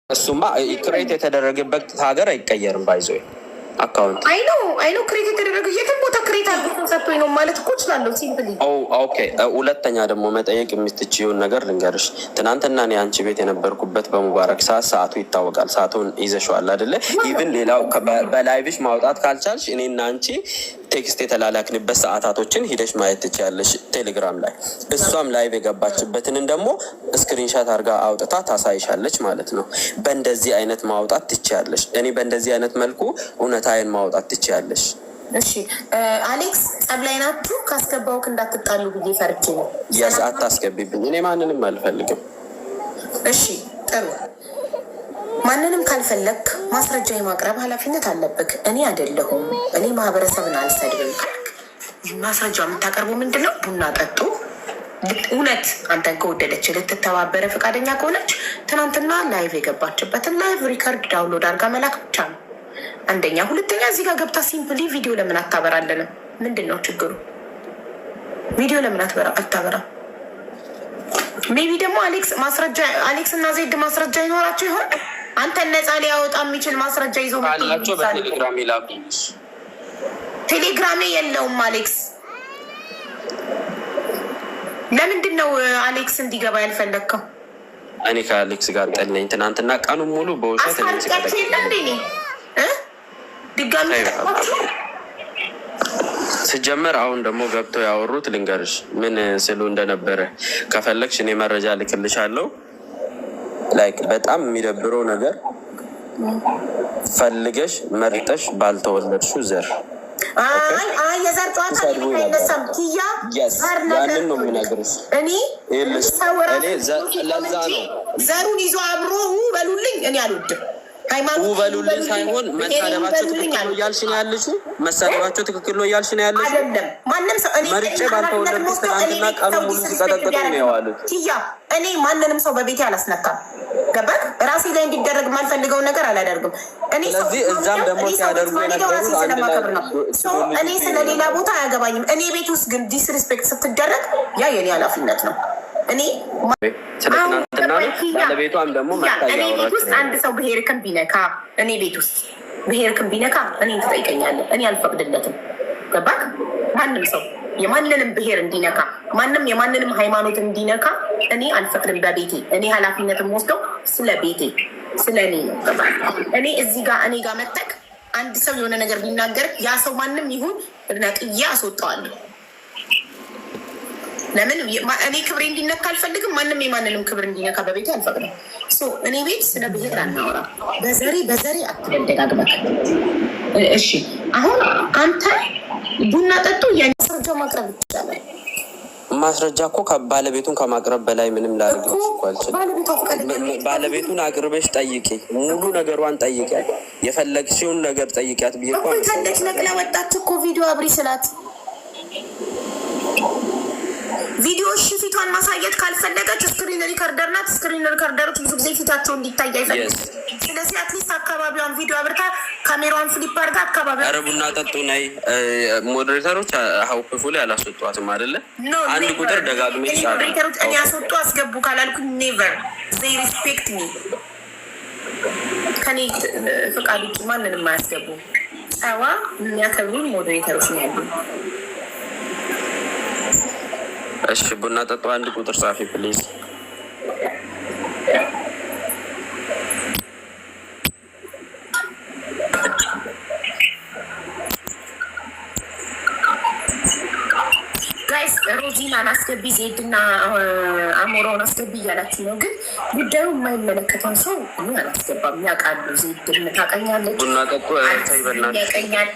እሱማ ክሬት የተደረገበት ሀገር አይቀየርም። ባይዞ አካውንት አይኖ ክሬት የተደረገ የትም ቦታ ክሬት አድርጎ ሰጥቶኝ ነው ማለት እኮ እችላለሁ። ሲምፕሊ ኦኬ። ሁለተኛ ደግሞ መጠየቅ የምትችይውን ነገር ልንገርሽ። ትናንትና እኔ አንቺ ቤት የነበርኩበት በሙባረክ ሰዓቱ ይታወቃል። ሰዓቱን ይዘሽዋል አይደለ? ኢቭን ሌላው በላይቭሽ ማውጣት ካልቻልሽ እኔና አንቺ ቴክስት የተላላክንበት ሰዓታቶችን ሂደሽ ማየት ትችያለሽ ቴሌግራም ላይ። እሷም ላይቭ የገባችበትንን ደግሞ ስክሪንሻት አድርጋ አውጥታ ታሳይሻለች ማለት ነው። በእንደዚህ አይነት ማውጣት ትችያለሽ። እኔ በእንደዚህ አይነት መልኩ እውነታዬን ማውጣት ትችያለሽ። እሺ አሌክስ፣ ጠብ ላይ ናችሁ። ካስገባውክ እንዳትጣሉ ብዬ ፈርቼ ነው። የስ አታስገቢብኝ። እኔ ማንንም አልፈልግም። እሺ ጥሩ። ማንንም ካልፈለግ ማስረጃ የማቅረብ ኃላፊነት አለብክ። እኔ አይደለሁም። እኔ ማህበረሰብን አልሰድብም። ማስረጃ የምታቀርቡ ምንድን ነው? ቡና ጠጡ። እውነት አንተን ከወደደች ልትተባበረ ፈቃደኛ ከሆነች ትናንትና ላይቭ የገባችበትን ላይቭ ሪከርድ ዳውንሎድ አድርጋ መላክ ብቻ ነው። አንደኛ። ሁለተኛ እዚህ ጋር ገብታ ሲምፕሊ ቪዲዮ ለምን አታበራለንም? ምንድን ነው ችግሩ? ቪዲዮ ለምን አታበራም? ሜቢ ደግሞ አሌክስ እና ዜድ ማስረጃ ይኖራቸው ይሆን? አንተን ነፃ ሊያወጣ የሚችል ማስረጃ ይዞ ካላቸው በቴሌግራም ይላኩ። ቴሌግራሜ የለውም አሌክስ። ለምንድን ነው አሌክስ እንዲገባ ያልፈለግከው? እኔ ከአሌክስ ጋር ጠለኝ። ትናንትና ቀኑን ሙሉ በውሸት አስታርቂያቸው የለ እንዴ? ድጋሚ ስጀመር አሁን ደግሞ ገብተው ያወሩት ልንገርሽ ምን ስሉ እንደነበረ። ከፈለግሽ እኔ መረጃ ልክልሻለሁ። ላይክ በጣም የሚደብረው ነገር ፈልገሽ መርጠሽ ባልተወለድሽው ዘር የዘር ጨዋታ አይነሳም። ኪያ ያንን ነው የምነግርሽ። እኔ ለዛ ነው ዘሩን ይዞ አብሮ በሉልኝ። እኔ አልወድም። በሉልኝ ሳይሆን መሳደባቸው ትክክል ነው እያልሽ ነው ያለሽው። መሳደባቸው ትክክል ነው እያልሽ ነው ያለሽው። አይደለም ማንም ሰው እኔ መርጬ ባልተወለድኩ ትናንትና ቀኑ ሙሉ ሲቀጠቅጡ ነው የዋሉት። ኪያ እኔ ማንንም ሰው በቤቴ አላስነካም። ገባክ? ራሴ ላይ እንዲደረግ የማልፈልገውን ነገር አላደርግም። ስለዚህ እዛም ደግሞ ሲያደርጉ የነበሩት ስለማከብር ነው። እኔ ስለሌላ ቦታ አያገባኝም። እኔ ቤት ውስጥ ግን ዲስሪስፔክት ስትደረግ ያ የኔ ኃላፊነት ነው። እኔ ስለትናንትና ባለቤቷም ደግሞ እኔ ቤት ውስጥ አንድ ሰው ብሄርክን ቢነካ እኔ ቤት ውስጥ ብሄርክን ቢነካ እኔ ትጠይቀኛለህ። እኔ አልፈቅድለትም። ገባክ? ማንም ሰው የማንንም ብሄር እንዲነካ ማንም የማንንም ሃይማኖት እንዲነካ እኔ አልፈቅድም በቤቴ። እኔ ኃላፊነትም ወስደው ስለ ቤቴ ስለ እኔ ነው። እኔ እዚህ ጋር እኔ ጋር መጠቅ አንድ ሰው የሆነ ነገር ቢናገር ያ ሰው ማንም ይሁን ነቅዬ አስወጣዋለሁ። ለምን እኔ ክብሬ እንዲነካ አልፈልግም። ማንም የማንንም ክብር እንዲነካ በቤቴ አልፈቅድም። እኔ ቤት ስለ ብሄር አናወራ። በዘሬ አትደጋግመክ። እሺ አሁን አንተ ቡና ጠጡ ማስረጃ ማቅረብ ይቻላል። ማስረጃ እኮ ባለቤቱን ከማቅረብ በላይ ምንም ላድርግ አልችልም። ባለቤቱን አቅርበሽ ጠይቂ፣ ሙሉ ነገሯን ጠይቂያት፣ የፈለግሽውን ነገር ጠይቂያት ብዬ ፈለች ነቅላ ወጣች እኮ ቪዲዮ አብሪ ስላት ቪዲዮ እሺ ፊቷን ማሳየት ካልፈለገች ስክሪን ሪከርደር ናት። ስክሪን ሪከርደሮች ብዙ ጊዜ ፊታቸው እንዲታይ አይፈልግም። ስለዚህ አትሊስት አካባቢዋን ቪዲዮ አብርታ ካሜራዋን ፍሊፕ አድርጋ አካባቢ ኧረ ቡና ጠጡ ናይ ሞዴሬተሮች ሀውፕፉ ላይ አላስወጧትም አይደለ? አንድ ቁጥር ደጋግሜ ሞዴሬተሮች እኔ አስወጡ አስገቡ ካላልኩ ኔቨር ዜይ ሪስፔክት ሚ። ከኔ ፍቃድ ውጭ ማንንም አያስገቡ። ጸዋ የሚያከብሩን ሞዴሬተሮች ነው ያሉ። እሺ ቡና ጠጡ አንድ ቁጥር ጻፊ ፕሊዝ። ጋይስ ሮዚናን አስገቢ፣ ዜድና አሞራውን አስገቢ እያላችሁ ነው። ግን ጉዳዩ የማይመለከተው ሰው እኔ አላስገባም። ያውቃሉ። ዜድን ታውቀኛለች፣ ቡና ጠጡ ያቀኛል።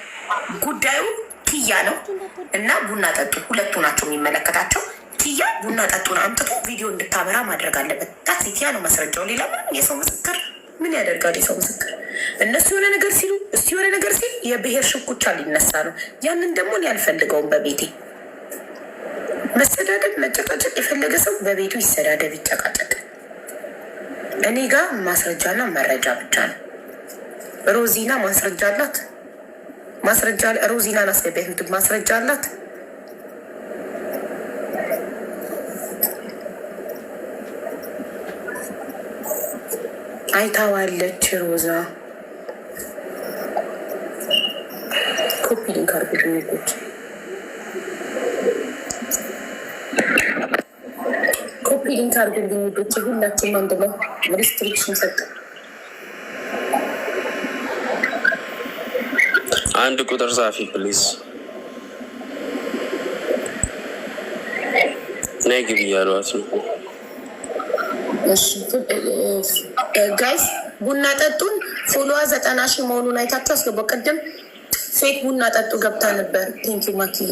ጉዳዩ ኪያ ነው እና ቡና ጠጡ ሁለቱ ናቸው የሚመለከታቸው። ኪያ ቡና ጠጡን አምጥቶ ቪዲዮ እንድታበራ ማድረግ አለበት። ታሴቲያ ነው መስረጃው። ሌላ ምንም የሰው ምስክር ምን ያደርጋል? የሰው ምስክር እነሱ የሆነ ነገር ሲሉ እስቲ የሆነ ነገር ሲል የብሔር ሽኩቻ ሊነሳ ነው። ያንን ደግሞ እኔ አልፈልገውም በቤቴ። መሰዳደብ መጨቃጨቅ የፈለገ ሰው በቤቱ ይሰዳደብ፣ ይጨቃጨቅ። እኔ ጋር ማስረጃና መረጃ ብቻ ነው። ሮዚና ማስረጃ አላት። ማስረጃ ሮዚናን አስገቢያት። ማስረጃ አላት። አይታዋለች ሮዛ ኮፒ ሊንክ አድርጉልኝ ልጆች፣ ኮፒ ሊንክ አድርጉልኝ ልጆች። ሁላችሁም አንድ ላይ ሪስትሪክሽን ሰጥ። አንድ ቁጥር ጻፊ ፕሊዝ። ነይ ግቢ እያሏት ነው። ጋይስ ቡና ጠጡን። ፎሎዋ 90,000 መሆኑን አይታችሁ አስገባው። ቅድም ፌክ ቡና ጠጡ ገብታ ነበር። ቴንኪ ማኪዬ።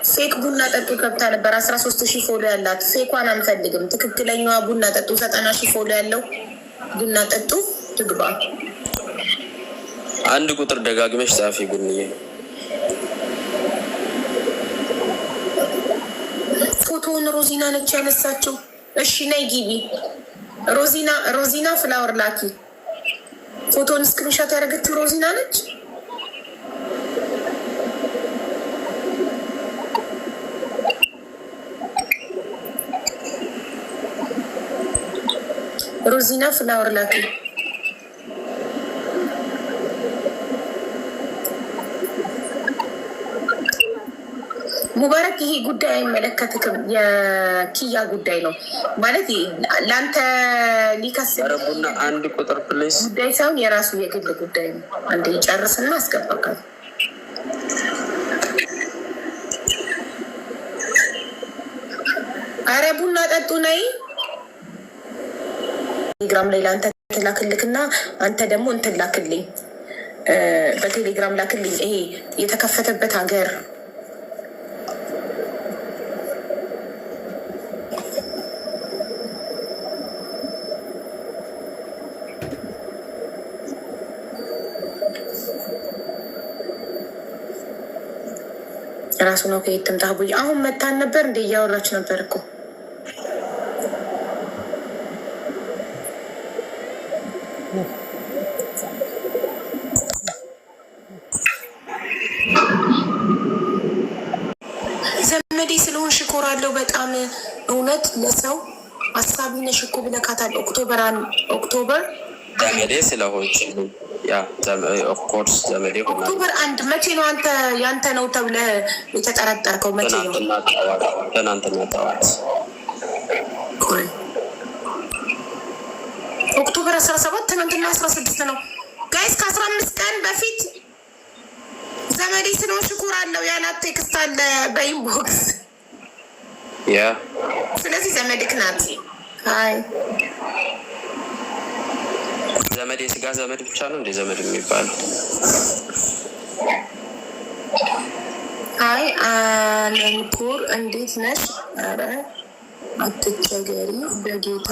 ፌክ ቡና ጠጡ ገብታ ነበር። 13,000 ፎሎ ያላት ፌኳን አንፈልግም። ትክክለኛዋ ቡና ጠጡ 90,000 ፎሎ ያለው ቡና ጠጡ ትግባ። አንድ ቁጥር ደጋግመሽ ጻፊ ጉንዬ። ፎቶውን ሮዚና ነች ያነሳችው። እሺ ነይ ግቢ። ሮዚና ፍላወር ላኪ። ፎቶን ስክሪንሻት ያደረገችው ሮዚና ነች። ሮዚና ፍላወር ላኪ። ሙባረክ ይሄ ጉዳይ አይመለከትክም። የኪያ ጉዳይ ነው ማለት ለአንተ ሊከስቡና አንድ ቁጥር ፕሌስ ጉዳይ ሳይሆን የራሱ የግል ጉዳይ ነው። አንድ ይጨርስና አስገባካል። አረ ቡና ጠጡ ነይ። ቴሌግራም ላይ ለአንተ ትላክልክና አንተ ደግሞ እንትን ላክልኝ፣ በቴሌግራም ላክልኝ። ይሄ የተከፈተበት ሀገር ራሱ ነው። ከየት ትምጣ ብዬ አሁን መታን ነበር እንደ እያወራች ነበር እኮ ዘመዴ ስለሆንሽ እኮራለሁ በጣም እውነት። ለሰው አሳቢ ነሽ እኮ ብለካታል። ኦክቶበር ዘመዴ ስለሆንሽ ኦፍኮርስ ዘመዴ ኦክቶበር 1 መቼ ነው አንተ ያንተ ነው ተብለህ የተጠረጠርከው? መቼ ነው? ትናንትና ጠዋት ኦክቶበር 17 ትናንትና 16 ነው ጋይስ። ከ15 ቀን በፊት ዘመዴ ስለሆንሽ እኮራለሁ ያላት ቴክስት አለ በኢንቦክስ። ስለዚህ ዘመድክ ናት። ሀይ ዘመድ የስጋ ዘመድ ብቻ ነው እንደ ዘመድ የሚባለው? አይ አለምኩር እንዴት ነሽ? ኧረ አትቸገሪ በጌታ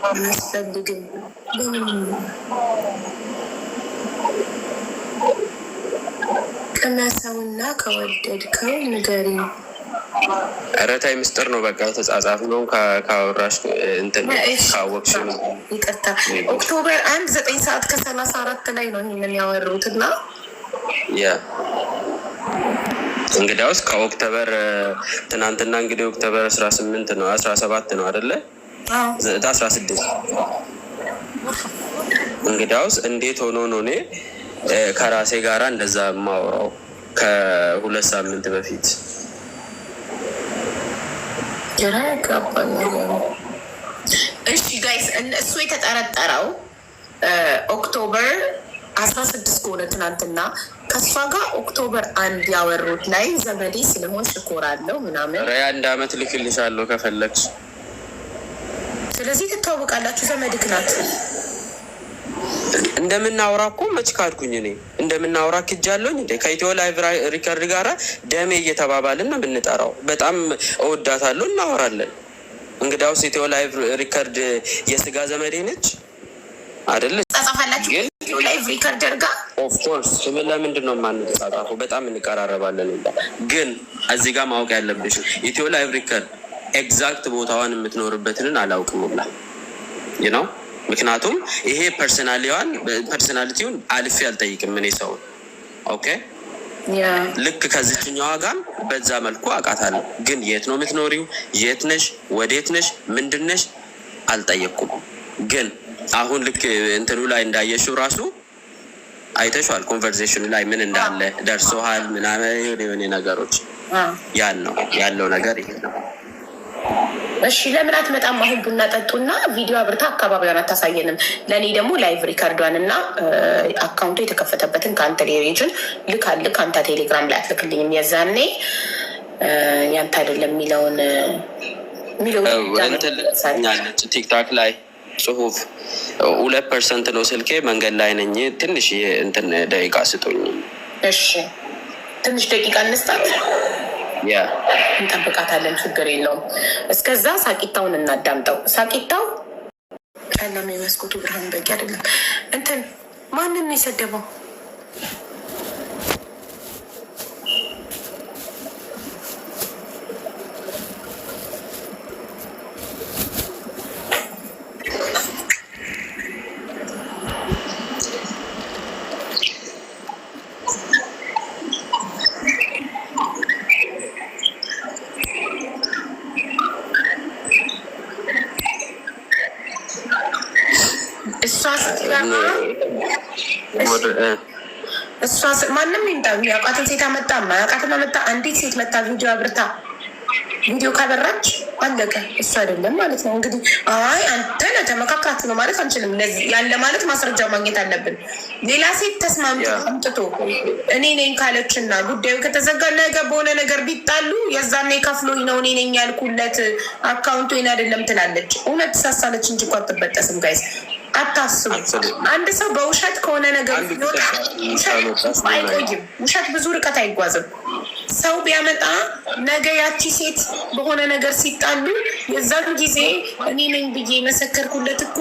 አያስፈልግም። ቅመሰውና ከወደድከው ንገሪኝ። ኧረ ታይ ምስጢር ነው በቃ ተጻጻፍ ነው ካወራሽ እንትን ካወቅሽ ነው። ይቅርታ ኦክቶበር 1 9 ሰዓት ከ34 ላይ ነው ይህንን ያወሩት እና እንግዲያውስ ከኦክቶበር ትናንትና እንግዲህ ኦክቶበር 18 ነው 17 ነው አይደለ? 16 እንግዲያውስ እንዴት ሆኖ ነው እኔ ከራሴ ጋራ እንደዛ የማወራው ከ2 ሳምንት በፊት? እሺ ጋይስ እሱ የተጠረጠረው ኦክቶበር 16 ከሆነ ትናንትና ከእሷ ጋር ኦክቶበር 1 ያወሩት ላይ ዘመዴ ስለሆንሽ እኮራለሁ ምናምን 1 አመት ልክልሻለሁ ከፈለግሽ። ስለዚህ ትታወቃላችሁ። ዘመድክ ናት። እንደምናወራ እኮ መች ካድኩኝ እኔ? እንደምናወራ ክጃለሁኝ እንዴ? ከኢትዮ ላይቭ ሪከርድ ጋራ ደሜ እየተባባልን ነው የምንጠራው። በጣም እወዳታለሁ፣ እናወራለን። እንግዲያውስ ኢትዮ ላይቭ ሪከርድ የስጋ ዘመዴ ነች አይደለ? ጻጻፋላችሁ ኢትዮ ላይቭ ሪከርድ አድርጋ። ኦፍኮርስ ለምንድን ነው የማንጻጻፈው? በጣም እንቀራረባለን። ግን እዚህ ጋር ማወቅ ያለብሽ ኢትዮ ላይቭ ሪከርድ ኤግዛክት ቦታዋን የምትኖርበትን አላውቅም ሁላ ነው። ምክንያቱም ይሄ ፐርሶናሊቲውን አልፌ አልጠይቅም እኔ ሰውን። ኦኬ ልክ ከዚችኛዋ ጋር በዛ መልኩ አውቃታለሁ። ግን የት ነው የምትኖሪው፣ የት ነሽ፣ ወዴት ነሽ፣ ምንድን ነሽ አልጠየቅኩም። ግን አሁን ልክ እንትኑ ላይ እንዳየሽው ራሱ አይተሽዋል። ኮንቨርሴሽኑ ላይ ምን እንዳለ ደርሶሃል ምናምን የሆነ ነገሮች ያለው ነገር ይሄ ነው። እሺ ለምን አትመጣም? አሁን ቡና ጠጡና ቪዲዮ አብርታ አካባቢዋን አታሳየንም? ለእኔ ደግሞ ላይቭ ሪከርዷን እና አካውንቱ የተከፈተበትን ከአንተ ሌሬጅን ልክ አንተ ቴሌግራም ላይ አትልክልኝም? የዛኔ ያንተ አይደለም የሚለውን ቲክታክ ላይ ጽሁፍ 2% ነው ስልኬ መንገድ ላይ ነኝ ትንሽ እንትን ደቂቃ ስጡኝ። እሺ ትንሽ ደቂቃ እንስጣት። እንጠብቃታለን፣ ችግር የለውም። እስከዛ ሳቂታውን እናዳምጠው። ሳቂታው ጨለማ የመስኮቱ ብርሃን በቂ አይደለም። እንትን ማንን ነው የሰደበው? እሷ ማንም ይምጣ ያውቃትን ሴት አመጣ ማያውቃትን አመጣ፣ አንዲት ሴት መታ ቪዲዮ አብርታ ቪዲዮ ካበራች አለቀ። እሱ አይደለም ማለት ነው እንግዲህ። አይ አንተ ተመካክራችሁ ነው ማለት አንችልም። ያለ ማለት ማስረጃ ማግኘት አለብን። ሌላ ሴት ተስማምቶ አምጥቶ እኔ ነኝ ካለችና ጉዳዩ ከተዘጋ ነገ በሆነ ነገር ቢጣሉ የዛኔ ከፍሎኝ ነው እኔ ነኝ ያልኩለት አካውንቱ ይሄን አይደለም ትላለች። እውነት ትሳሳለች እንጂ እኮ አትበጠስም። ጋይስ አታስቡ። አንድ ሰው በውሸት ከሆነ ነገር ሲወጣ አይቆይም። ውሸት ብዙ ርቀት አይጓዝም። ሰው ቢያመጣ ነገ ያቺ ሴት በሆነ ነገር ሲጣሉ የዛን ጊዜ እኔ ነኝ ብዬ መሰከርኩለት እኮ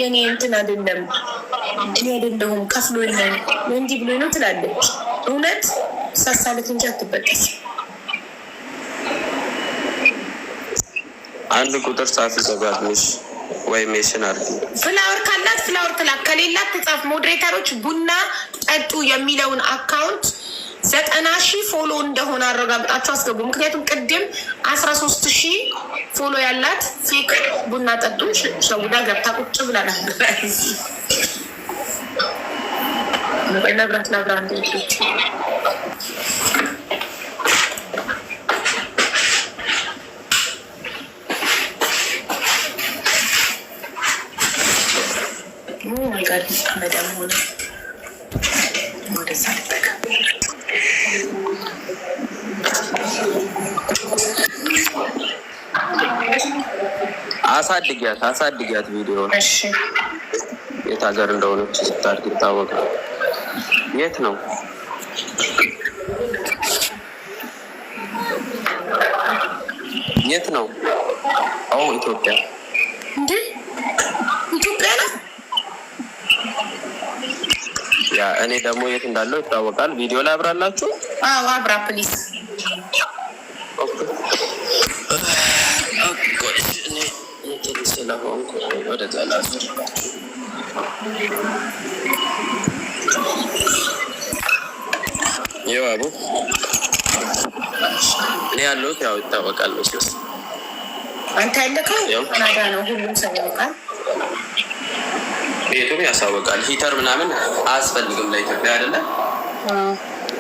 የኔ እንትን አይደለም እኔ አይደለሁም ከፍሎኝ ነው እንዲህ ብሎ ነው ትላለች። እውነት ሳሳለት እንጂ አትበጠስ። አንድ ቁጥር ጻፊ ዘጋትሽ ወይም የሽናር ፍላወር ካላት ፍላወር ትላክ፣ ከሌላት ትጻፍ። ሞዴሬተሮች ቡና ጠጡ የሚለውን አካውንት 90,000 ፎሎ እንደሆነ አረጋግጣችሁ አስገቡ። ምክንያቱም ቅድም 13,000 ፎሎ ያላት ፌክ ቡና ጠጡ ሸውዳ ገብታ ቁጭ ብላናል። መብራት ላብራ እንዴት ጋር መዳም ሆነ ወደዛ ልጠቀ አሳድጊያት ቪዲዮ የት ሀገር እንደሆነች ስታድግ ይታወቃል። የት ነው? የት ነው? ኢትዮጵያ። እንዴ ኢትዮጵያ ነው። ያ እኔ ደግሞ የት እንዳለው ይታወቃል። ቪዲዮ ላይ አብራላችሁ። አዎ አብራ ፕሊዝ። ወደ ዛላሱ ይኸው አቡ እኔ ያለሁት ያው ይታወቃል መስሎስ። አንተ ያለከው ካናዳ ነው። ሁሉም ሰው ያውቃል። ቤቱም ያሳወቃል። ሂተር ምናምን አያስፈልግም ለኢትዮጵያ አይደለ?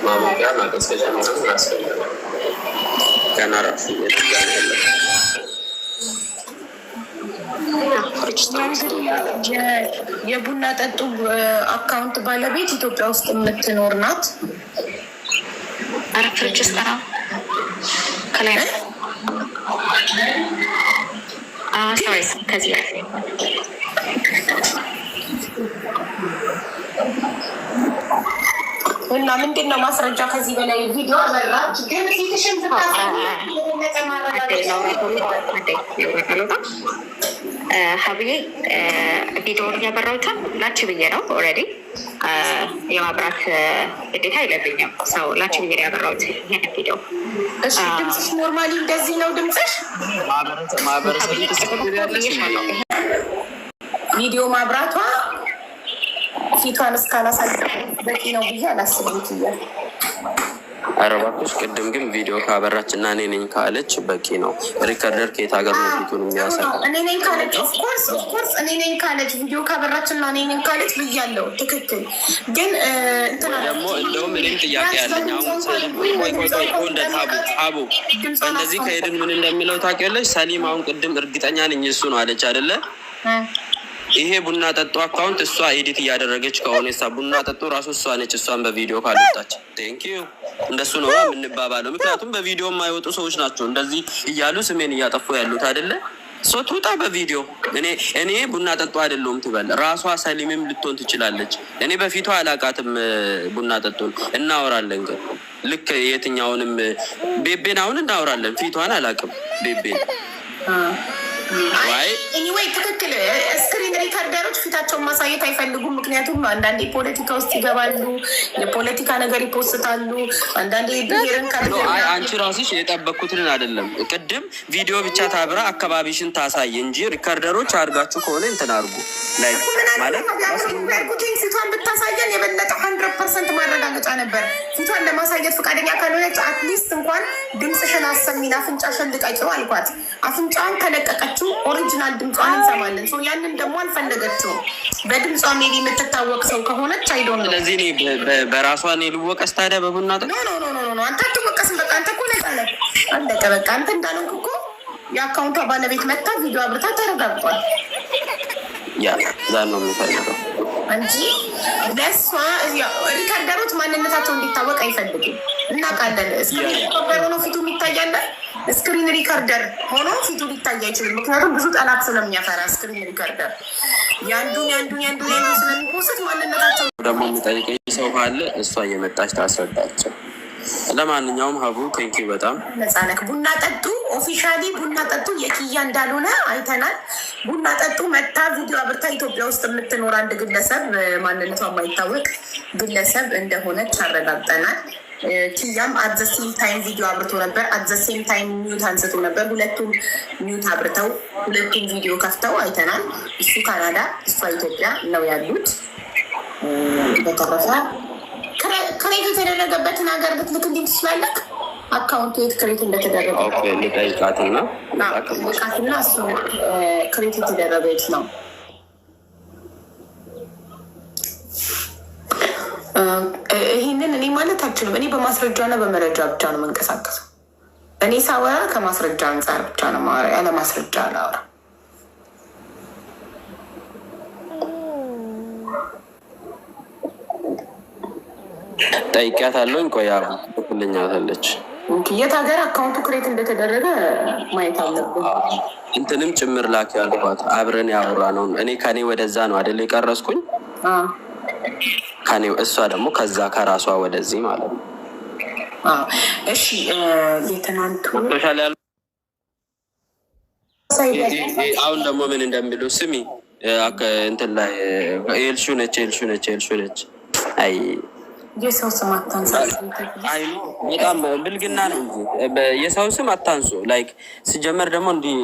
ማሞቂያ ማቀዝቀዣ ምናምን አያስፈልግም። ገና ራሱ የቡና ጠጡ አካውንት ባለቤት ኢትዮጵያ ውስጥ የምትኖር ናት። አረፍርጅ ስጠራ ከላይ ከዚህ እና ምንድን ነው ማስረጃ? ከዚህ በላይ ቪዲዮ አበራች ግን ፊትሽን ሀብዬ ቪዲዮውን እያበራሁትን ላች ብዬ ነው። ኦልሬዲ የማብራት ግዴታ አይለብኝም። ሰው ላች ብዬ ነው ያበራሁት ይህን ቪዲዮ። እሺ ድምፅሽ ኖርማሊ እንደዚህ ነው ድምፅሽ? ቪዲዮ ማብራቷ ፊቷን እስካላሳየ በቂ ነው ብዬ አላስብም። ኧረ እባክሽ ቅድም ግን ቪዲዮ ካበራች እና እኔ ነኝ ካለች በቂ ነው። ሪከርደር ከየት ሀገር ነው ፊቱን የሚያሳይ? እኔ ነኝ ካለች ኦፍኮርስ እኔ ነኝ ካለች ቪዲዮ ካበራች እና እኔ ነኝ ካለች ብያለሁ። ትክክል። ግን ደግሞ እንደውም እኔም ጥያቄ ያለኝ አሁን እንደ ታቡ እንደዚህ ከሄድን ምን እንደሚለው ታውቂያለሽ? ሰሊም አሁን ቅድም እርግጠኛ ነኝ እሱ ነው አለች አይደለ? ይሄ ቡና ጠጡ አካውንት እሷ ኤዲት እያደረገች ከሆነ ሳ ቡና ጠጡ ራሱ እሷ ነች። እሷን በቪዲዮ ካልወጣች ቴንኪዩ እንደሱ ነው የምንባባለው። ምክንያቱም በቪዲዮ የማይወጡ ሰዎች ናቸው እንደዚህ እያሉ ስሜን እያጠፉ ያሉት አይደለ? ሶ ትውጣ በቪዲዮ። እኔ ቡና ጠጡ አይደለሁም ትበል። ራሷ ሰሊምም ልትሆን ትችላለች። እኔ በፊቷ አላቃትም ቡና ጠጡን። እናወራለን ግን ልክ የትኛውንም ቤቤን አሁን እናወራለን። ፊቷን አላቅም ቤቤን ኤኒዌይ ትክክል። ስክሪን ሪከርደሮች ፊታቸውን ማሳየት አይፈልጉም። ምክንያቱም አንዳንዴ ፖለቲካ ውስጥ ይገባሉ፣ የፖለቲካ ነገር ይፖስታሉ። አንዳንዴ ብሄርን አንቺ ራስሽ የጠበኩትን አይደለም። ቅድም ቪዲዮ ብቻ ታብራ አካባቢሽን ታሳይ እንጂ ሪከርደሮች አድርጋችሁ ከሆነ እንትን አድርጉ ማለት ፊቷን ብታሳየን የበለጠ 100% ማረጋገጫ ነበር። ፊቷን ለማሳየት ፈቃደኛ ካልሆነች አትሊስት እንኳን ድምፅሽን አሰሚን፣ አፍንጫሽን ልቀቂው አልኳት። አፍንጫውን ከለቀቀችው ኦሪጂናል ድምጿን እንሰማለን። ያንን ደግሞ አልፈለገችውም። በድምጿ ሜቢ የምትታወቅ ሰው ከሆነች አይዶን ነው። ስለዚህ በራሷ እኔ ልወቀስ ታዲያ በቡና ጠ አንተ አትወቀስም። በቃ አንተ እኮ ነጻነት አለቀ። በቃ አንተ እንዳልሆንክ እኮ የአካውንቷ ባለቤት መጣ ቪዲዮ አብርታ ተረጋግጧል። ያ ዛን ነው የሚፈልገው እንጂ ለእሷ ሪከርደሮች ማንነታቸው እንዲታወቅ አይፈልግም። እናውቃለን። ስክሪን ሪከርደር ሆኖ ፊቱ የሚታያለ ስክሪን ሪከርደር ሆኖ ፊቱ ሊታይ አይችልም። ምክንያቱም ብዙ ጠላት ስለሚያፈራ ስክሪን ሪከርደር ያንዱን ስለሚፖስት ማንነታቸው ደግሞ የሚጠይቀኝ ሰው ካለ እሷ እየመጣች ታስረዳቸው። ለማንኛውም ሀቡ ቴንኪ በጣም ነፃነክ። ቡና ጠጡ ኦፊሻሊ ቡና ጠጡ የኪያ እንዳልሆነ አይተናል። ቡና ጠጡ መታ ቪዲዮ አብርታ ኢትዮጵያ ውስጥ የምትኖር አንድ ግለሰብ ማንነቷ የማይታወቅ ግለሰብ እንደሆነች አረጋግጠናል። ኪያም አዘሴም ታይም ቪዲዮ አብርቶ ነበር። አዘሴም ታይም ሚዩት አንስቶ ነበር። ሁለቱም ሚዩት አብርተው ሁለቱም ቪዲዮ ከፍተው አይተናል። እሱ ካናዳ እሷ ኢትዮጵያ ነው ያሉት። በተረፈ ክሬት የተደረገበትን ሀገር ብትልክልኝ ትችላለህ? አካውንቱ የት ክሬት እንደተደረገ ልጠይቃትና እሱ ክሬት የተደረገ የት ነው? ይህንን እኔ ማለት አልችልም። እኔ በማስረጃና በመረጃ ብቻ ነው መንቀሳቀሰው። እኔ ሳወራ ከማስረጃ አንጻር ብቻ ነው ማወራ፣ ያለ ማስረጃ አላወራ። ጠይቂያታለሁ። ቆያ ልኛታለች የት ሀገር አካውንቱ ክሬት እንደተደረገ ማየት አለብን። እንትንም ጭምር ላኪ ያልኳት አብረን ያወራ ነው። እኔ ከኔ ወደዛ ነው አይደል የቀረስኩኝ ከኔ እሷ ደግሞ ከዛ ከራሷ ወደዚህ ማለት ነው። እሺ የትናንቱ አሁን ደግሞ ምን እንደሚሉ ስሚ እንትን ላይ ኤልሹ ነች። አይ የሰው ስም አታንሳ። አይ በጣም ብልግና ነው እንጂ የሰው ስም አታንሱ። ላይክ ሲጀመር ደግሞ እንዲህ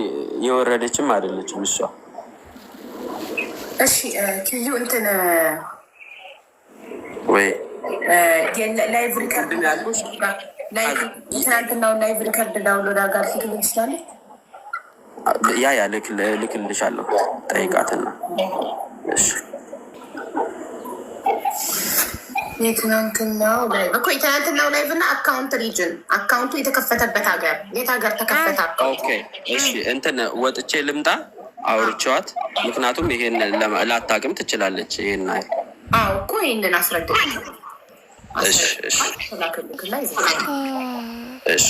የወረደችም አይደለችም እሷ። እሺ ኪዩ እንትን ወይ ላይቭ ሪከርድ ያልኩሽ ትናንትናውን ላይቭ ሪከርድ ዳውንሎድ አጋር ልክልኝ ይችላል። ያ ልክልሻለሁ። ጠይቃትና እሺ የትናንትናው ላይቭ እና አካውንት ሪጅን አካውንቱ የተከፈተበት ሀገር የት ሀገር ተከፈተ? ኦኬ እሺ እንትን ወጥቼ ልምጣ አውርቼዋት። ምክንያቱም ይሄን ላታቅም ትችላለች። ይሄን አይደል? አዎ እኮ ይሄንን አስረዳኝ። እሺ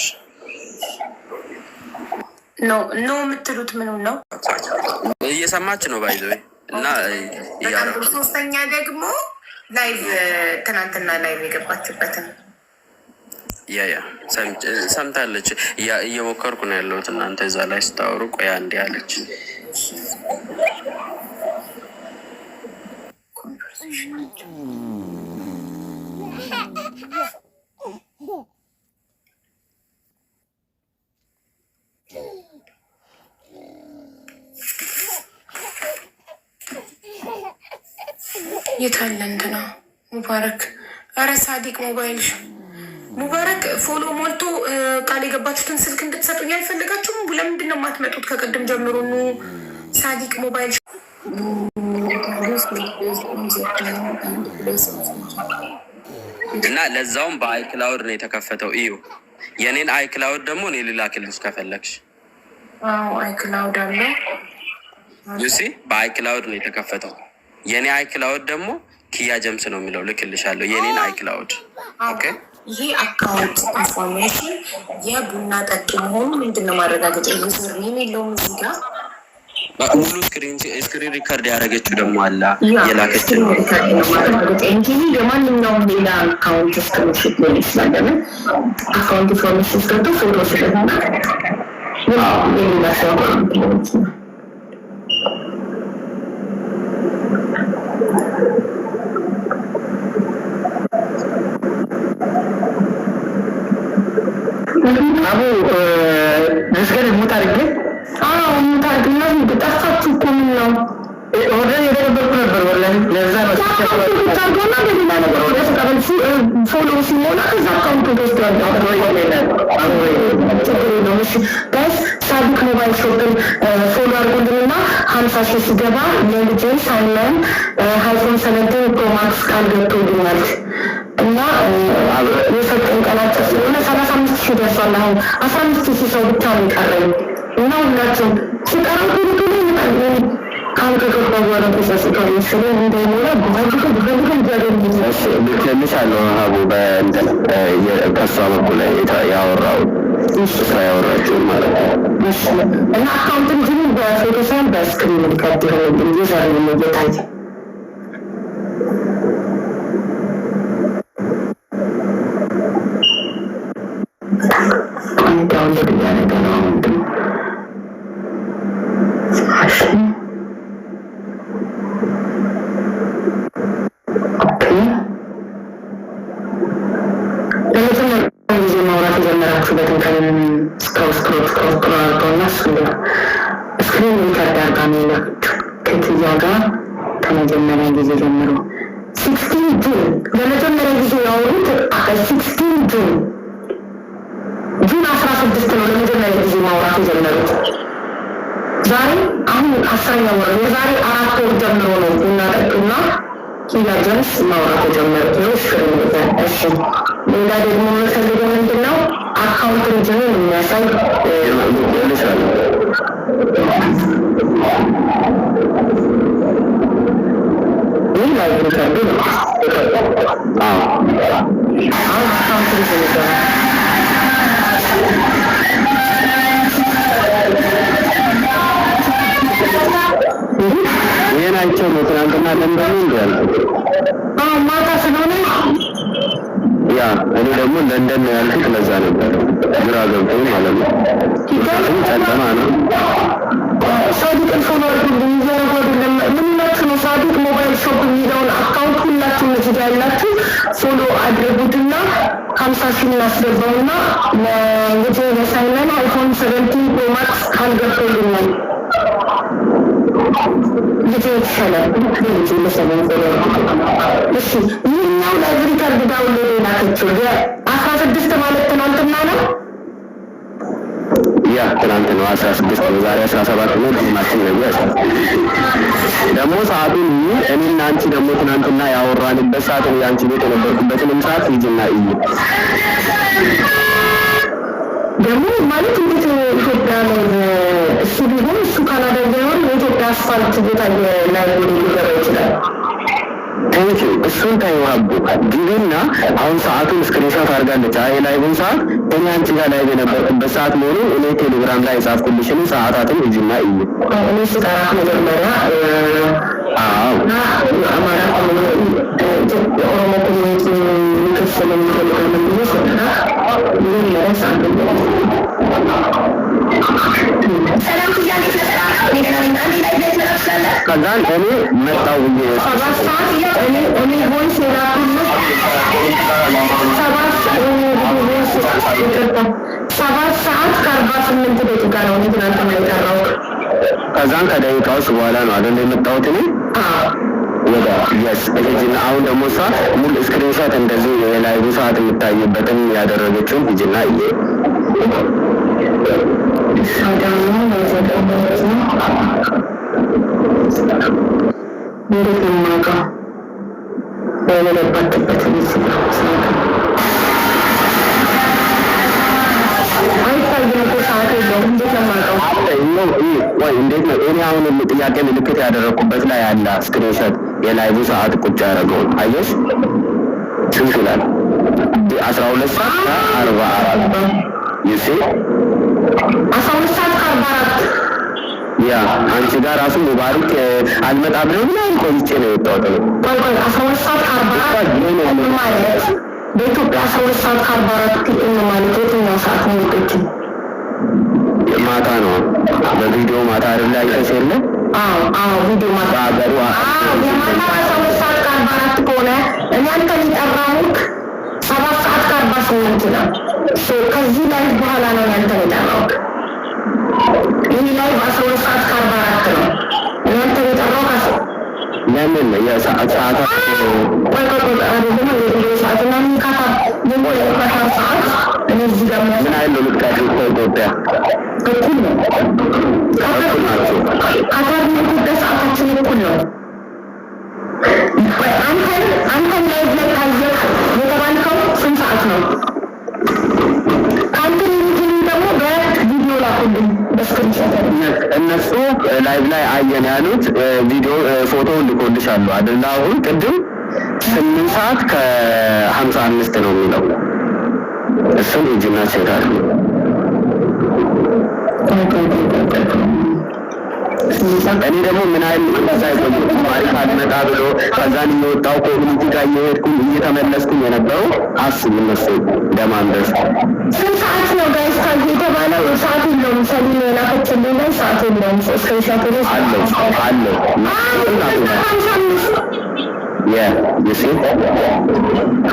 ኖ የምትሉት ምኑን ነው? እየሰማች ነው ባይዘ እና ሶስተኛ ደግሞ ላይቭ ትናንትና ላይቭ የገባችበትን ሰምታለች። እየሞከርኩ ነው ያለሁት። እናንተ እዛ ላይ ስታወሩ ቆያ እንዲህ አለች። የታለ እንትና ሙባረክ? ኧረ ሳዲቅ ሞባይልሽ ሙባረክ ፎሎ ሞልቶ ቃል የገባችሁትን ስልክ እንድትሰጡኝ አልፈለጋችሁም? ለምንድን ነው የማትመጡት? ከቅድም ጀምሮ ሳዲቅ ሞባይል እና ለዛውም በአይክላውድ ነው የተከፈተው። እዩ የኔን አይክላውድ ደግሞ እኔ ልላክልሽ ከፈለግሽ። አይክላውድ አለ ዩሲ በአይክላውድ ነው የተከፈተው። የኔ አይክላውድ ደግሞ ኪያ ጀምስ ነው የሚለው። ልክልሻለሁ የኔን አይክላውድ። ኦኬ ይሄ አካውንት ኢንፎርሜሽን የቡና ጠጡ መሆኑ ምንድነው ማረጋገጫ? ዩዘር ኔም የለውም እዚህ ጋር ሙሉ ስክሪን ሪከርድ ያደረገችው ደግሞ አለ የላከችው ነው እንጂ የማንኛውም ሌላ አካውንት ስክሪንሾት ሊሆን ይችላል። ለምን አካውንት ኢንፎርሜሽን ገብቶ ፎቶ ስለሆነ ሌላ ሰው አቡ መስገድ ሙት አድርጌ ሙት አድርግና ጠፋችሁ እኮ ምን ነው ወደን የተቀበልኩ ነበር። ወላሂ ለዛ ነው ታርጎና በሌላ ነገር ወደ ተቀበል ፎሎ ሲሞላ ከዛ አካውንቱ ገዝቶ ጋይስ ሳዲቅ ሞባይል ሾፕን ፎሎ አድርጉልንና 50 ሺህ ሲገባ ለልጄ ሳይመን አይፎን 17 ፕሮ ማክስ ቃል ገብቶልኛል እና የሰጠኝ ቀናቸው ስለሆነ 35 ሺህ ደርሷል። አሁን 15 ሺህ ሰው ብቻ ነው የቀረኝ እና ሁላችሁም ሲቀረው ቱሉ አሁን ከገባ በኋላ ተሳስቶ መሰለኝ እንዳይሞላ ብዙ ልክልሽ አለው ሀቡ በእንትን ከሷ በኩል ያወራው ስራ ያወራችውን ማለት ነው እና አካውንትን ግን በፎቶ ሳይሆን በስክሪን ልከት ሆነ ዩዘር ጌታየ ዳውንሎድ እያደረገ ነው። ለመጀመሪያ ጊዜ ማውራት የጀመራችሁበትን ቀን ስክሮልና ስክሪን ሪከርድ አርጋ ነው የላችሁ ከትያ ጋር ከመጀመሪያ ጊዜ ጀምሮ 16 ጁን ለመጀመሪያ ጊዜ ያወሩት 16 ጁን 16 ነው ለመጀመሪያ ጊዜ ማውራት የጀመሩት። ዛሬ አሁን 10ኛ ወር የዛሬ 4 ወር ጀምሮ ነው ቡና ጠጡና ኪያ ጀምስ ማውራት የጀመሩት ነው። እሺ ሌላ ደግሞ የምፈልገው ምንድነው አካውንት ሪጅን የሚያሳይ ይህ ላይ ሪከርዱ ነው። አሁን አካውንት ሪጅን ይገባል። ይህን አይቼው ነው ትናንትና ለንደን እንዲያል ማታ ስለሆነ ያ እኔ ደግሞ ለንደን ነው ያልኩት። ለዛ ነበር ግራ ገብቶኝ ማለት ነው። ምክንያቱም ጨለማ ነው። ሳዲቅን ፎሎ አድርጉልኝ። ምንላችሁ ነው ሳዲቅ ሞባይል ሾፕ የሚለውን አካውንት ሁላችሁም እዚህ ጋር ያላችሁ ፎሎ አድርጉትና 50 ሺህ እናስገባውና ለልጄ ለሳይመን አይፎን 17 ፕሮ ማክስ ካልገብቶልኛል ልጄ ይሻላል ልጄ ለሰበን ፎሎ እሺ ይህኛው ላይ ሪከርድ ዳውንሎድ ላከችው 16 ማለት ትናንትና ነው። ያ ትናንት ነው 16 ነው። ዛሬ 17 ነው። ማችን ነው ደግሞ ሰዓቱን እኔና አንቺ ደግሞ ትናንትና ያወራንበት ሰዓት ነው። ያንቺ ቤት የነበርኩበትንም ሰዓት ልጅና እዩ ደግሞ ማለት እንዴት ኢትዮጵያ ነው እሱ ቢሆን እሱ ካናዳ ቢሆን የኢትዮጵያ አስፋልት ቦታ ላይ ሊገባ ይችላል። ቴንኪ እሱን ታይዋቡ ግቢና አሁን ሰዓቱን ስክሪንሾት አድርጋለች። አይ ላይቭን ሰዓት እኔ አንቺ ጋር ላይቭ የነበርኩበት ሰዓት መሆኑን እኔ ቴሌግራም ላይ የጻፍኩልሽን ሰዓታትን እጅና እዩ። እኔ ስጠራ መጀመሪያ አማራ ኦሮሞ ኮሚኒቲ ክፍል የሚፈልገው መንግዜ ስጠራ ይህን መረስ አንዱ ከዛን እኔ መጣው ብዬ 7 ሰዓት እኔ ቮይስ የላኩልሽ 7 ሰዓት ከ48 ደቂቃ ነው እኔ ትናንትና የጠራሁት። ከዛን ከደቂቃዎች በኋላ ነው አይደል የመጣሁት እኔ ወደ የስ ሂጂና አሁን ደግሞ እሷ ሙሉ ስክሪንሾት እንደዚህ የላይቭ ሰዓት የምታይበትን ያደረገችውን ሂጂና እንዴት ነው እኔ አሁን ጥያቄ ምልክት ያደረኩበት ላይ ያለ ስክሪንሾት የላይቭ ሰዓት ቁጭ ያደረገው አየሽ? ስንት ይላል? 12 ሰዓት ከ44 ይሲ 12 ሰዓት ከ44 ያ አንቺ ጋር ራሱ ሙባሪክ አልመጣ ብለው ምናምን ቆይቼ ነው የወጣሁት። 12 ሰዓት ከ44 ማለት በኢትዮጵያ 12 ሰዓት ከ44 ፒኤም ማለት የትኛው ሰዓት ነው? የወጣችው ማታ ነው። በቪዲዮ ማታ አይደል አይተሽ የለ? አዎ ቪዲዮ ማታ አገሩ የማታ 12 ሰዓት ከ44 ከሆነ እኔ አንተን የጠራሁት 7 ሰዓት ከ48 ነው። ከዚህ ላይ በኋላ ነው ያንተን የጠራሁት። ይህ ላይ 12 ሰዓት ከ44 ነው። እኔ አንተን የጠራሁት ለምን የሰዓት ሰዓት ሰዓትና ሚካታ ደግሞ የካታ ሰዓት እነዚህ ጋር ምን አይል ነው የምትቀጥል ከኢትዮጵያ እኩል ነው። እኩል ናቸው። ካታር ኢትዮጵያ ሰዓታችን እኩል ነው። አንተን ላይ ካየህ የተባልከው ስንት ሰዓት ነው? ከአንተ የሚገኝ ደግሞ በቪዲዮ ላኩልኝ በስክሪንሾት። እነሱ ላይቭ ላይ አየን ያሉት ቪዲዮ ፎቶ ልኮልሻለሁ አይደል? አሁን ቅድም 8 ሰዓት ከ55 ነው የሚለው እሱን ሂጂና ቼክ አድርጊ። እኔ ደግሞ ምን አይል ሳይቆይ ማሪፍ አልመጣ ብሎ ከዛን የወጣው ኮሚኒቲ ጋር እየሄድኩኝ እየተመለስኩኝ የነበረው አስብ እነሱ ለማንደርስ ስንት ሰዓት ነው ጋይስ ታየ የተባለው? ሰዓት የለውም። ሰሊም የላከችልኝ ላይ ሰዓት የለውም። ስክሪንሾት አለው የሲ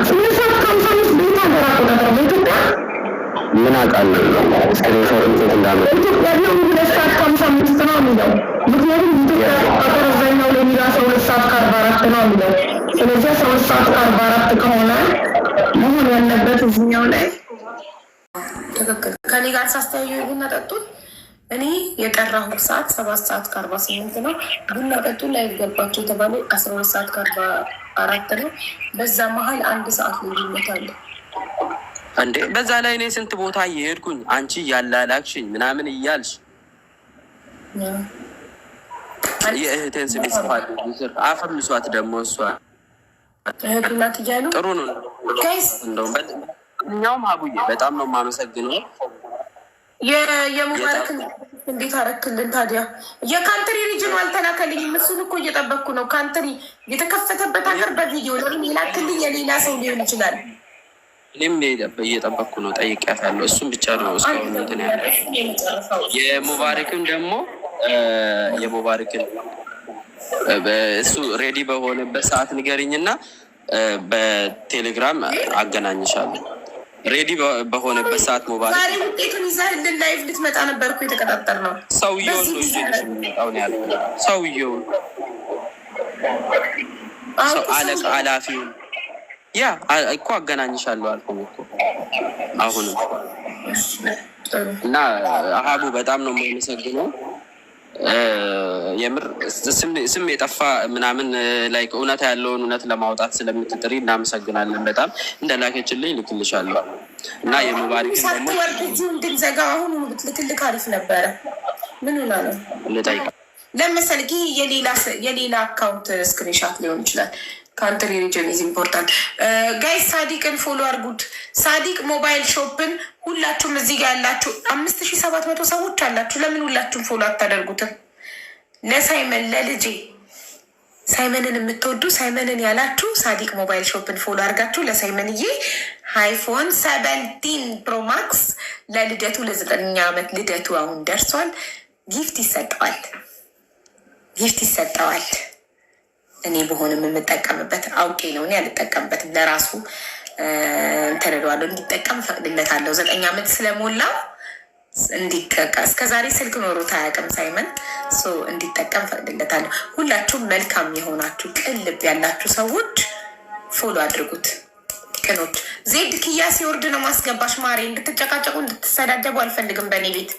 8 ሰዓት ከ55 ቤት ሀገር አቆጣጠር በኢትዮጵያ ምን አውቃለሁ ስክሪንሾት እንዴት እንዳመጣ ኢትዮጵያ ነው 2 ሰዓት ከ55 ነው የሚለው። ምክንያቱም ኢትዮጵያ አቆጣጠር አብዛኛው ላይ የሚለው 12 ሰዓት ከ44 ነው የሚለው። ስለዚህ 12 ሰዓት ከ44 ከሆነ መሆን ያለበት እዚህኛው ላይ ትክክል። ከኔ ጋር ሳስተያዩ ቡና ጠጡት። እኔ የቀራሁት ሰዓት 7 ሰዓት ከ48 ነው። ቡና ጠጡ ላይ ገባቸው የተባለ 12 ሰዓት ከ44 ነው። በዛ መሀል 1 ሰዓት ልዩነት አለ እንዴ። በዛ ላይ እኔ ስንት ቦታ እየሄድኩኝ አንቺ ያላላክሽኝ ምናምን እያልሽ የእህቴን ስም ይጽፋል። አፈምሷት ደግሞ እሷ እህቱ ናት እያሉ ጥሩ ነው። እንደውም እኛውም አቡዬ በጣም ነው የማመሰግነው። የሙባረክን እንዴት አረክልን ታዲያ? የካንትሪ ሪጅኑ አልተላከልኝም። እሱን እኮ እየጠበቅኩ ነው። ካንትሪ የተከፈተበት ሀገር በቪዲዮ ለምን የላክልኝ የሌላ ሰው ሊሆን ይችላል። እኔም እየጠበቅኩ ነው። ጠይቄያታለሁ። እሱም ብቻ ነው እስካሁን እንትን ያለ። የሙባረክን ደግሞ የሙባረክን እሱ ሬዲ በሆነበት ሰዓት ንገሪኝና በቴሌግራም አገናኝሻለሁ። ሬዲ በሆነበት ሰዓት ሙባረክ ዛሬ ውጤቱን ይዘህልን ላይቭ ልትመጣ ነበርኩ የተቀጣጠርነው። ሰውየውን ነው ይዤ የሚመጣው ነው ያለው። ሰውየውን አለቃ ኃላፊውን ያ እኮ አገናኝሻለሁ አልኩኝ እኮ አሁንም። እና አሀቡ በጣም ነው የማመሰግነው። የምር ስም የጠፋ ምናምን ላይ እውነት ያለውን እውነት ለማውጣት ስለምትጥሪ እናመሰግናለን። በጣም እንደላከችልኝ ልክልሻለሁ። እና የሙባሪክ እንድንዘጋ አሁን ብትልክልክ አሪፍ ነበረ። ምን ሆና ነው ልጠይቅ ለመሰልክ የሌላ አካውንት ስክሪንሻት ሊሆን ይችላል። ካንትሪ ሪጅን ኢዝ ኢምፖርታንት ጋይስ። ሳዲቅን ፎሎ አድርጉት። ሳዲቅ ሞባይል ሾፕን ሁላችሁም እዚህ ጋር ያላችሁ 5700 ሰዎች አላችሁ። ለምን ሁላችሁም ፎሎ አታደርጉትም? ለሳይመን ለልጄ ሳይመንን የምትወዱ ሳይመንን ያላችሁ ሳዲቅ ሞባይል ሾፕን ፎሎ አድርጋችሁ ለሳይመንዬ አይፎን 17 ፕሮማክስ ለልደቱ ለ9ኛ ዓመት ልደቱ አሁን ደርሷል። ጊፍት ይሰጠዋል። እኔ በሆንም የምጠቀምበት አውቄ ነው። እኔ አልጠቀምበትም። ለራሱ ተረዷለሁ እንዲጠቀም ፈቅድለታለሁ። 9 ዓመት ስለሞላው እንዲጠቃ እስከዛሬ ስልክ ኖሮት አያውቅም ሳይመን እንዲጠቀም ፈቅድለታለሁ። ሁላችሁም መልካም የሆናችሁ ቅን ልብ ያላችሁ ሰዎች ፎሎ አድርጉት። ቅኖች ዜድ ክያ ሲወርድ ነው ማስገባሽ ማሬ። እንድትጨቃጨቁ እንድትሰዳደቡ አልፈልግም በእኔ ቤት።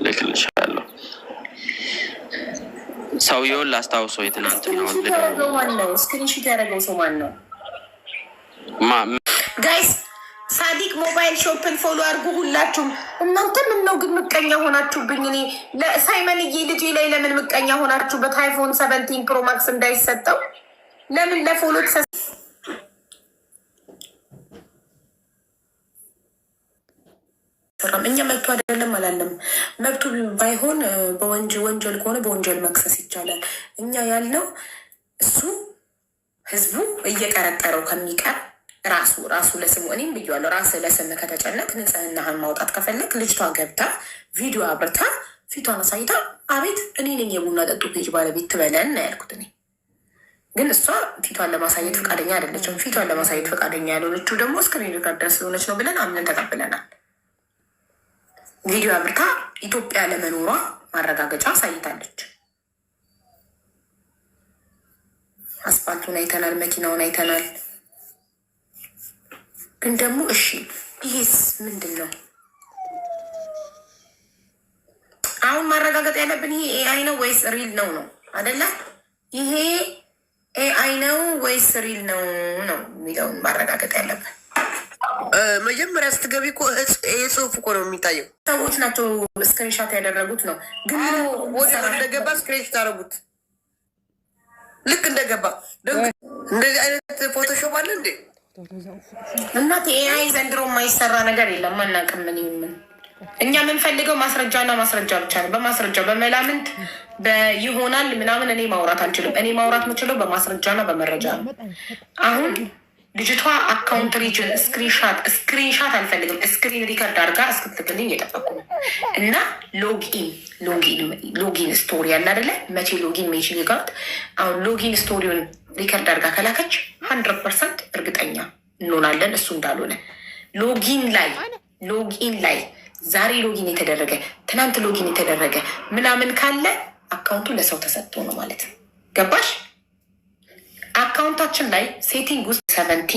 ልክልሻለሁ። ሰውየውን ላስታውሰው የትናንት ነው። ስክሪንሾት ያደረገው ሰው ማን ነው? ጋይስ ሳዲቅ ሞባይል ሾፕን ፎሎ አድርጉ ሁላችሁም። እናንተ ምን ነው ግን ምቀኛ ሆናችሁብኝ? እኔ ለሳይመንዬ ልጄ ላይ ለምን ምቀኛ ሆናችሁበት? አይፎን 17 ፕሮ ማክስ እንዳይሰጠው ለምን ለፎሎ እኛ መብቱ አይደለም አላለም። መብቱ ባይሆን ወንጀል ከሆነ በወንጀል መክሰስ ይቻላል። እኛ ያልነው እሱ ህዝቡ እየቀረቀረው ከሚቀር ራሱ ለስሙ እኔም ብያለሁ። ራስ ለስም ከተጨነቅ ንጽህናህን ማውጣት ከፈለግ ልጅቷ ገብታ ቪዲዮ አብርታ ፊቷን አሳይታ አቤት እኔ ነኝ የቡና ጠጡ ፔጅ ባለቤት ትበለን ነው ያልኩት እኔ። ግን እሷ ፊቷን ለማሳየት ፈቃደኛ አይደለችም። ፊቷን ለማሳየት ፈቃደኛ ያልሆነችው ደግሞ ስክሪን ሪከርደር ስለሆነች ነው ብለን አምነን ተቀብለናል። ቪዲዮ አብርታ ኢትዮጵያ ለመኖሯ ማረጋገጫ አሳይታለች። አስፋልቱን አይተናል፣ መኪናውን አይተናል። ግን ደግሞ እሺ ይሄስ ምንድን ነው? አሁን ማረጋገጥ ያለብን ይሄ ኤአይ ነው ወይስ ሪል ነው ነው አደለ? ይሄ ኤአይ ነው ወይስ ሪል ነው ነው የሚለውን ማረጋገጥ ያለብን። መጀመሪያ ስትገቢ እኮ ይሄ ጽሁፍ እኮ ነው የሚታየው። ሰዎች ናቸው ስክሪንሻት ያደረጉት ነው። ግን ወዲያ እንደገባ ስክሪንሻት አደረጉት። ልክ እንደገባ እንደዚህ አይነት ፎቶሾፕ አለ እንዴ? እናት ኤአይ ዘንድሮ የማይሰራ ነገር የለም። አናውቅም። ምን እኛ የምንፈልገው ማስረጃና ማስረጃ ብቻ ነው። በማስረጃ በመላምንት ይሆናል ምናምን እኔ ማውራት አልችልም። እኔ ማውራት የምችለው በማስረጃና በመረጃ ነው። አሁን ልጅቷ አካውንት ሪጅን ስክሪንሻት አልፈልግም። ስክሪን ሪከርድ አድርጋ እስክትልክልኝ እየጠበቁ ነው። እና ሎጊን ስቶሪ ያለ አደለ? መቼ ሎጊን ሜች ሊጋት አሁን ሎጊን ስቶሪውን ሪከርድ አድርጋ ከላከች 100% እርግጠኛ እንሆናለን እሱ እንዳልሆነ። ሎጊን ላይ ዛሬ ሎጊን የተደረገ ትናንት ሎጊን የተደረገ ምናምን ካለ አካውንቱ ለሰው ተሰጥቶ ነው ማለት ነው። ገባሽ? አካውንታችን ላይ ሴቲንግ ውስጥ 17